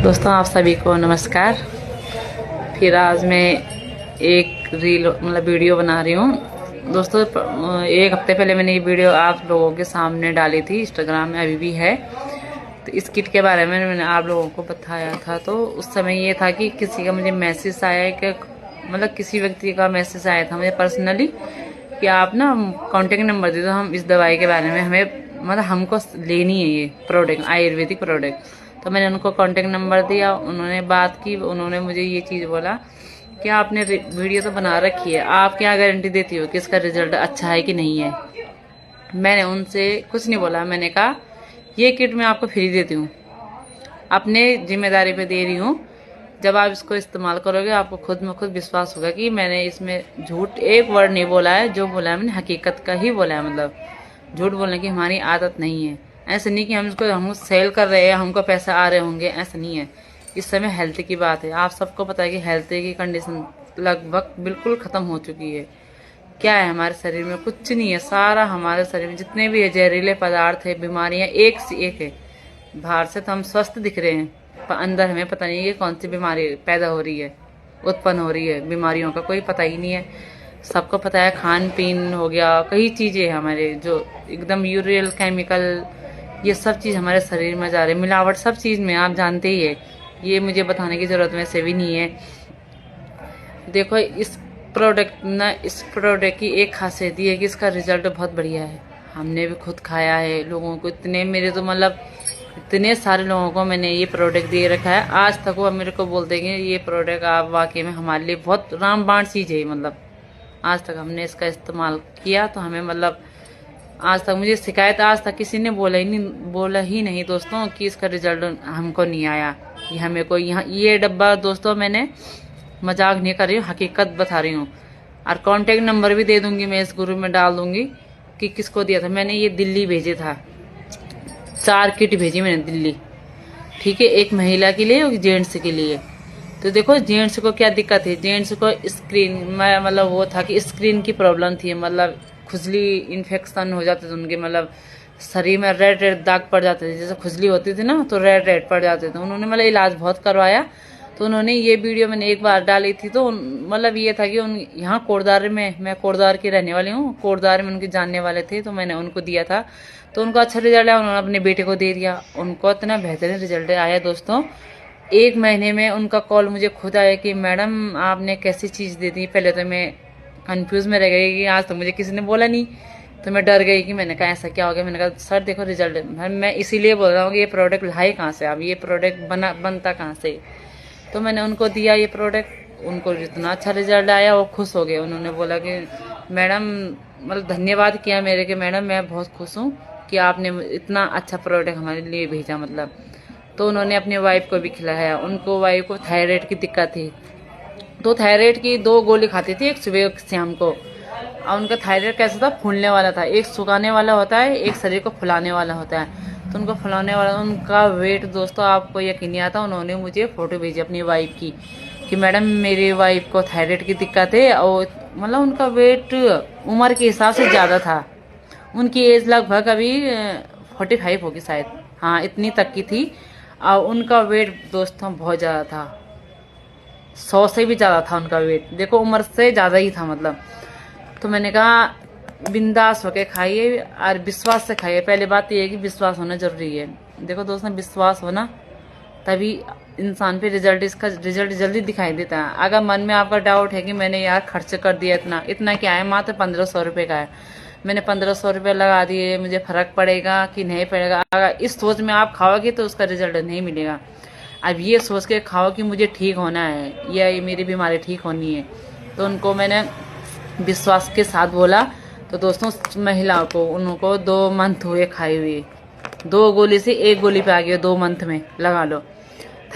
दोस्तों आप सभी को नमस्कार। फिर आज मैं एक रील वीडियो बना रही हूँ। दोस्तों एक हफ्ते पहले मैंने ये वीडियो आप लोगों के सामने डाली थी, इंस्टाग्राम में अभी भी है। तो इस किट के बारे में मैंने आप लोगों को बताया था। तो उस समय ये था कि किसी का मुझे मैसेज आया कि किसी व्यक्ति का मैसेज आया था मुझे पर्सनली कि आप ना कॉन्टेक्ट नंबर दे दो, हम इस दवाई के बारे में हमें हमको लेनी है ये प्रोडक्ट, आयुर्वेदिक प्रोडक्ट। तो मैंने उनको कांटेक्ट नंबर दिया, उन्होंने बात की, उन्होंने मुझे ये चीज़ बोला कि आपने वीडियो तो बना रखी है, आप क्या गारंटी देती हो कि इसका रिजल्ट अच्छा है कि नहीं है। मैंने उनसे कुछ नहीं बोला, मैंने कहा ये किट मैं आपको फ्री देती हूँ, अपने जिम्मेदारी पे दे रही हूँ। जब आप इसको इस्तेमाल करोगे आपको खुद में खुद विश्वास होगा कि मैंने इसमें झूठ एक वर्ड नहीं बोला है, जो बोला है मैंने हकीकत का ही बोला है। मतलब झूठ बोलने की हमारी आदत नहीं है। ऐसा नहीं कि हम सेल कर रहे हैं, हमको पैसा आ रहे होंगे, ऐसा नहीं है। इस समय हेल्थ की बात है। आप सबको पता है कि हेल्थ की कंडीशन लगभग बिल्कुल ख़त्म हो चुकी है। क्या है हमारे शरीर में? कुछ नहीं है। सारा हमारे शरीर में जितने भी है जहरीले पदार्थ है, बीमारियां एक से एक है। बाहर से तो हम स्वस्थ दिख रहे हैं, पर अंदर हमें पता नहीं है कौन सी बीमारी पैदा हो रही है, उत्पन्न हो रही है। बीमारियों का कोई पता ही नहीं है। सबको पता है खान पीन हो गया, कई चीज़ें हमारे जो एकदम यूरियल केमिकल, ये सब चीज़ हमारे शरीर में जा रही है। मिलावट सब चीज़ में, आप जानते ही है। ये मुझे बताने की ज़रूरत वैसे भी नहीं है। देखो इस प्रोडक्ट की एक खासियत ये है कि इसका रिजल्ट बहुत बढ़िया है। हमने भी खुद खाया है, लोगों को इतने मेरे तो इतने सारे लोगों को मैंने ये प्रोडक्ट दे रखा है। आज तक वो मेरे को बोलते हैं कि ये प्रोडक्ट आप वाकई में हमारे लिए बहुत रामबाण चीज़ है। आज तक हमने इसका इस्तेमाल किया तो हमें आज तक मुझे शिकायत आज तक किसी ने बोला ही नहीं दोस्तों कि इसका रिजल्ट हमको नहीं आया। ये हमें कोई यहाँ ये डब्बा, दोस्तों मैंने मजाक नहीं कर रही हूँ, हकीकत बता रही हूँ। और कांटेक्ट नंबर भी दे दूंगी, मैं इस ग्रुप में डाल दूंगी कि किसको दिया था। मैंने ये दिल्ली भेजे था, 4 किट भेजी मैंने दिल्ली, ठीक है, एक महिला के लिए और जेंट्स के लिए। तो देखो जेंट्स को क्या दिक्कत है, जेंट्स को स्क्रीन में वो था कि स्क्रीन की प्रॉब्लम थी, खुजली इन्फेक्शन हो जाते थे उनके, शरीर में रेड रेड दाग पड़ जाते थे। जैसे खुजली होती थी ना तो रेड रेड पड़ जाते थे। उन्होंने इलाज बहुत करवाया। तो उन्होंने ये वीडियो मैंने एक बार डाली थी। तो ये था कि यहाँ कोटद्वार में, मैं कोटद्वार की रहने वाली हूँ, कोटद्वार में उनके जानने वाले थे, तो मैंने उनको दिया था। तो उनको अच्छा रिजल्ट आया, उन्होंने अपने बेटे को दे दिया, उनको इतना बेहतरीन रिजल्ट आया दोस्तों। 1 महीने में उनका कॉल मुझे खुद आया कि मैडम आपने कैसी चीज़ दे दी। पहले तो मैं कंफ्यूज में रह गई कि आज तो मुझे किसी ने बोला नहीं, तो मैं डर गई कि मैंने कहा ऐसा क्या हो गया। मैंने कहा सर देखो रिजल्ट, मैं इसीलिए बोल रहा हूँ कि ये प्रोडक्ट लाए कहाँ से आप, ये प्रोडक्ट बनता कहाँ से। तो मैंने उनको दिया ये प्रोडक्ट, उनको जितना अच्छा रिजल्ट आया वो खुश हो गए। उन्होंने बोला कि मैडम धन्यवाद किया मेरे के, मैडम मैं बहुत खुश हूँ कि आपने इतना अच्छा प्रोडक्ट हमारे लिए भेजा। तो उन्होंने अपनी वाइफ को भी खिलाया। उनको वाइफ को थायराइड की दिक्कत थी, तो थायराइड की 2 गोली खाती थी, एक सुबह एक शाम को। और उनका थायराइड कैसा था, फूलने वाला था। एक सुखाने वाला होता है, एक शरीर को फुलाने वाला होता है। तो उनको फुलाने वाला, उनका वेट दोस्तों आपको यकीन नहीं आता। उन्होंने मुझे फोटो भेजी अपनी वाइफ की कि मैडम मेरी वाइफ को थायराइड की दिक्कत है, और उनका वेट उम्र के हिसाब से ज़्यादा था। उनकी एज लगभग अभी 45 होगी शायद, हाँ इतनी तक की थी। और उनका वेट दोस्तों बहुत ज़्यादा था, 100 से भी ज़्यादा था उनका वेट। देखो उम्र से ज़्यादा ही था। तो मैंने कहा बिंदास होके खाइए और विश्वास से खाइए। पहले बात ये है कि विश्वास होना जरूरी है। देखो दोस्तों विश्वास होना तभी इंसान पे इसका रिजल्ट जल्दी दिखाई देता है। अगर मन में आपका डाउट है कि मैंने यार खर्च कर दिया इतना क्या है, मात्र 1500 रुपये का है, मैंने 1500 रुपये लगा दिए, मुझे फर्क पड़ेगा कि नहीं पड़ेगा, अगर इस सोच में आप खाओगे तो उसका रिजल्ट नहीं मिलेगा। अब ये सोच के खाओ कि मुझे ठीक होना है या ये मेरी बीमारी ठीक होनी है। तो उनको मैंने विश्वास के साथ बोला। तो दोस्तों महिलाओं को उनको 2 मंथ हुए खाए हुए, 2 गोली से 1 गोली पे आ गए 2 मंथ में, लगा लो।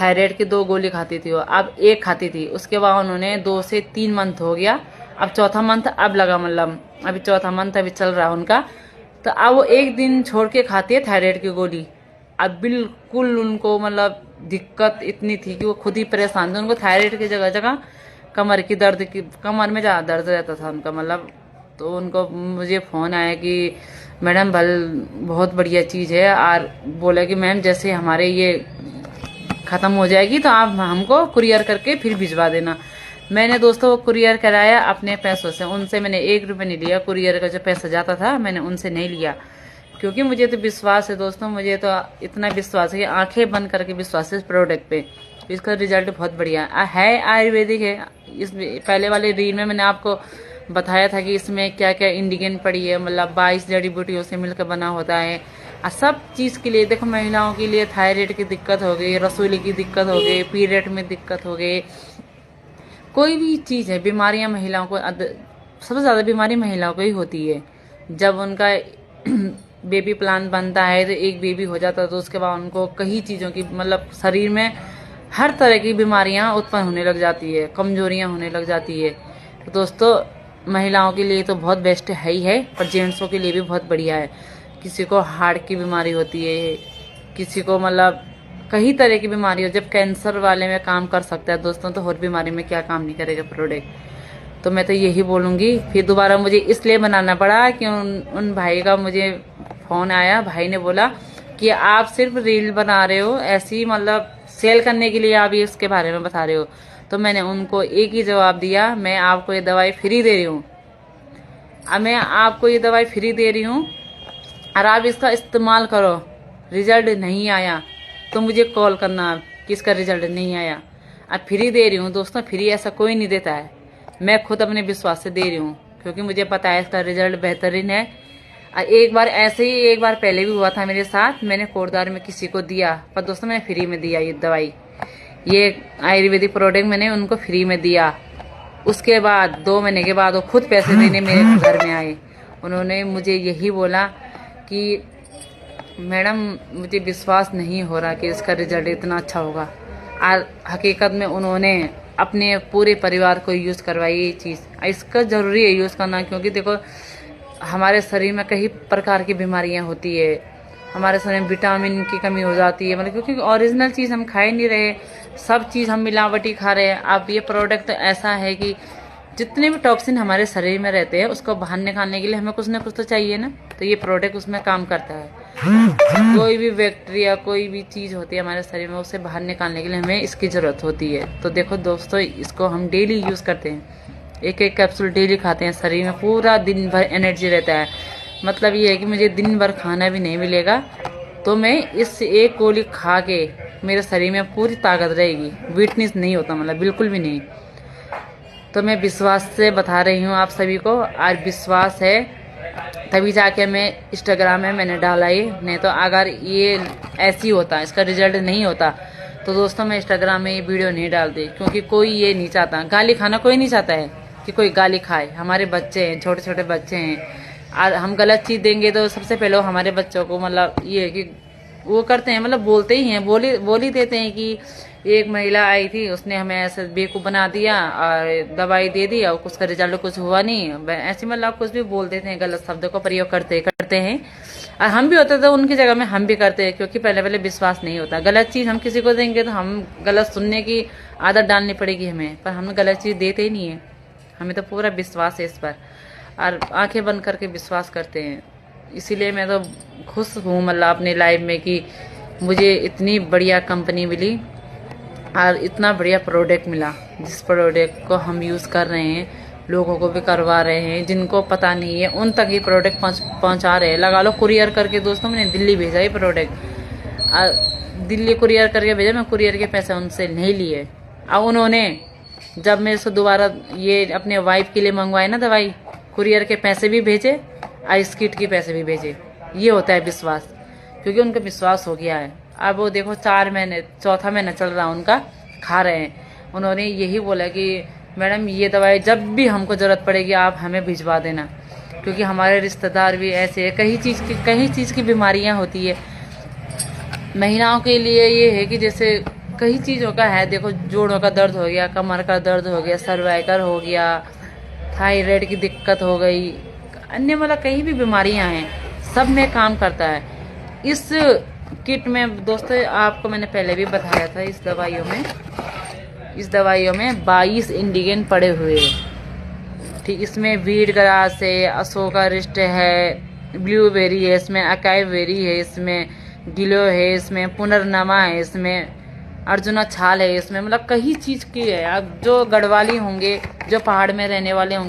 थायराइड की 2 गोली खाती थी वो, अब 1 खाती थी। उसके बाद उन्होंने 2 से 3 मंथ हो गया, अब चौथा मंथ अब लगा, अभी चौथा मंथ अभी चल रहा उनका। तो अब वो 1 दिन छोड़ के खाती है थायराइड की गोली। अब बिल्कुल उनको दिक्कत इतनी थी कि वो खुद ही परेशान थे। उनको थायराइड की जगह जगह कमर में ज़्यादा दर्द रहता था उनका। तो उनको मुझे फ़ोन आया कि मैडम बहुत बढ़िया चीज़ है। और बोला कि मैम जैसे हमारे ये ख़त्म हो जाएगी तो आप हमको कुरियर करके फिर भिजवा देना। मैंने दोस्तों वो कुरियर कराया अपने पैसों से, उनसे मैंने 1 रुपये नहीं लिया। कुरियर का जो पैसा जाता था मैंने उनसे नहीं लिया, क्योंकि मुझे तो विश्वास है दोस्तों, मुझे तो इतना विश्वास है कि आंखें बंद करके विश्वास है इस प्रोडक्ट पे। इसका रिजल्ट बहुत बढ़िया है, आयुर्वेदिक है। इस पहले वाले रील में मैंने आपको बताया था कि इसमें क्या क्या इंग्रेडिएंट पड़ी है, मतलब 22 जड़ी बूटियों से मिलकर बना होता है। और सब चीज़ के लिए देखो, महिलाओं के लिए थायराइड की दिक्कत हो गई, रसोली की दिक्कत हो गई, पीरियड में दिक्कत हो गई, कोई भी चीज़ है, बीमारियां महिलाओं को सबसे ज़्यादा बीमारी महिलाओं को ही होती है। जब उनका बेबी प्लान बनता है तो एक बेबी हो जाता है तो उसके बाद उनको कई चीज़ों की मतलब शरीर में हर तरह की बीमारियां उत्पन्न होने लग जाती है, कमजोरियां होने लग जाती है। तो दोस्तों महिलाओं के लिए तो बहुत बेस्ट है ही है, पर जेंट्सों के लिए भी बहुत बढ़िया है। किसी को हार्ट की बीमारी होती है, किसी को मतलब कई तरह की बीमारी हो, जब कैंसर वाले में काम कर सकता है दोस्तों, तो और बीमारी में क्या काम नहीं करेगा प्रोडक्ट। तो मैं तो यही बोलूँगी। फिर दोबारा मुझे इसलिए बनाना पड़ा कि उन भाई का मुझे फ़ोन आया, भाई ने बोला कि आप सिर्फ रील बना रहे हो ऐसी, मतलब सेल करने के लिए आप ये इसके बारे में बता रहे हो। तो मैंने उनको एक ही जवाब दिया, मैं आपको ये दवाई फ्री दे रही हूँ। अब मैं आपको ये दवाई फ्री दे रही हूँ और आप इसका इस्तेमाल करो। रिजल्ट नहीं आया तो मुझे कॉल करना कि इसका रिजल्ट नहीं आया। अब फ्री दे रही हूँ दोस्तों, फ्री ऐसा कोई नहीं देता है, मैं खुद अपने विश्वास से दे रही हूँ, क्योंकि मुझे पता है इसका रिजल्ट बेहतरीन है। एक बार ऐसे ही एक बार पहले भी हुआ था मेरे साथ, मैंने कोटद्वार में किसी को दिया, पर दोस्तों मैंने फ्री में दिया ये दवाई, ये आयुर्वेदिक प्रोडक्ट मैंने उनको फ्री में दिया। उसके बाद 2 महीने के बाद वो खुद पैसे देने मेरे घर में आए। उन्होंने मुझे यही बोला कि मैडम मुझे विश्वास नहीं हो रहा कि इसका रिजल्ट इतना अच्छा होगा। और हकीकत में उन्होंने अपने पूरे परिवार को यूज़ करवाई ये चीज़। इसका ज़रूरी है यूज़ करना, क्योंकि देखो हमारे शरीर में कई प्रकार की बीमारियां होती है, हमारे शरीर में विटामिन की कमी हो जाती है, मतलब क्योंकि ओरिजिनल चीज़ हम खा ही नहीं रहे, सब चीज़ हम मिलावटी खा रहे हैं। अब ये प्रोडक्ट ऐसा है कि जितने भी टॉक्सिन हमारे शरीर में रहते हैं उसको बाहर निकालने के लिए हमें कुछ ना कुछ तो चाहिए ना, तो ये प्रोडक्ट उसमें काम करता है। कोई भी बैक्टीरिया कोई भी चीज़ होती है हमारे शरीर में, उसे बाहर निकालने के लिए हमें इसकी ज़रूरत होती है। तो देखो दोस्तों, इसको हम डेली यूज़ करते हैं, एक एक कैप्सूल डेली खाते हैं, शरीर में पूरा दिन भर एनर्जी रहता है। मतलब ये है कि मुझे दिन भर खाना भी नहीं मिलेगा तो मैं इस एक गोली खा के मेरे शरीर में पूरी ताकत रहेगी, वीकनेस नहीं होता, मतलब बिल्कुल भी नहीं। तो मैं विश्वास से बता रही हूँ आप सभी को, आज विश्वास है तभी जाके मैं इंस्टाग्राम में मैंने डाला ये, नहीं तो अगर ये ऐसी होता, इसका रिजल्ट नहीं होता तो दोस्तों मैं इंस्टाग्राम में ये वीडियो नहीं डालती, क्योंकि कोई ये नहीं चाहता, गाली खाना कोई नहीं चाहता है कि कोई गाली खाए। हमारे बच्चे हैं, छोटे छोटे बच्चे हैं, और हम गलत चीज़ देंगे तो सबसे पहले हमारे बच्चों को मतलब ये है कि वो करते हैं, मतलब बोलते ही हैं, बोल ही देते हैं कि एक महिला आई थी, उसने हमें ऐसे बेवकूफ़ बना दिया और दवाई दे दी और उसका रिजल्ट कुछ हुआ नहीं, ऐसे मतलब कुछ भी बोल देते हैं, गलत शब्दों का प्रयोग करते हैं। और हम भी होते तो उनकी जगह में हम भी करते हैं, क्योंकि पहले विश्वास नहीं होता। गलत चीज़ हम किसी को देंगे तो हम गलत सुनने की आदत डालनी पड़ेगी हमें, पर हम गलत चीज़ देते ही नहीं है, हमें तो पूरा विश्वास है इस पर, और आंखें बंद करके विश्वास करते हैं। इसीलिए मैं तो खुश हूँ मतलब अपनी लाइफ में कि मुझे इतनी बढ़िया कंपनी मिली और इतना बढ़िया प्रोडक्ट मिला, जिस प्रोडक्ट को हम यूज़ कर रहे हैं, लोगों को भी करवा रहे हैं, जिनको पता नहीं है उन तक ये प्रोडक्ट पहुंचा रहे हैं। लगा लो कुरियर करके, दोस्तों मैंने दिल्ली भेजा ये प्रोडक्ट, दिल्ली कुरियर करके भेजा, मैं कुरियर के पैसे उनसे नहीं लिए। और उन्होंने जब मेरे से दोबारा ये अपने वाइफ के लिए मंगवाए ना दवाई, कुरियर के पैसे भी भेजे और इस किट के पैसे भी भेजे। ये होता है विश्वास, क्योंकि उनका विश्वास हो गया है। अब वो देखो 4 महीने, चौथा महीना चल रहा उनका, खा रहे हैं। उन्होंने यही बोला कि मैडम ये दवाई जब भी हमको ज़रूरत पड़ेगी आप हमें भिजवा देना, क्योंकि हमारे रिश्तेदार भी ऐसे है, कई चीज़ की बीमारियां होती है। महिलाओं के लिए ये है कि जैसे कई चीज़ों का है, देखो जोड़ों का दर्द हो गया, कमर का दर्द हो गया, सर्वाइकल हो गया, थायराइड की दिक्कत हो गई, अन्य मतलब कई भी बीमारियां हैं, सब में काम करता है। इस किट में दोस्तों आपको मैंने पहले भी बताया था, इस दवाइयों में 22 इंग्रेडिएंट पड़े हुए हैं। ठीक, इसमें वीट ग्रास है, अशोका रिस्ट है, ब्लूबेरी है, इसमें अकाई बेरी है, इसमें गिलो है, इसमें पुनर्नमा है, इसमें अर्जुना छाल है इसमें, मतलब कई चीज की है। अब जो गढ़वाली होंगे, जो पहाड़ में रहने वाले होंगे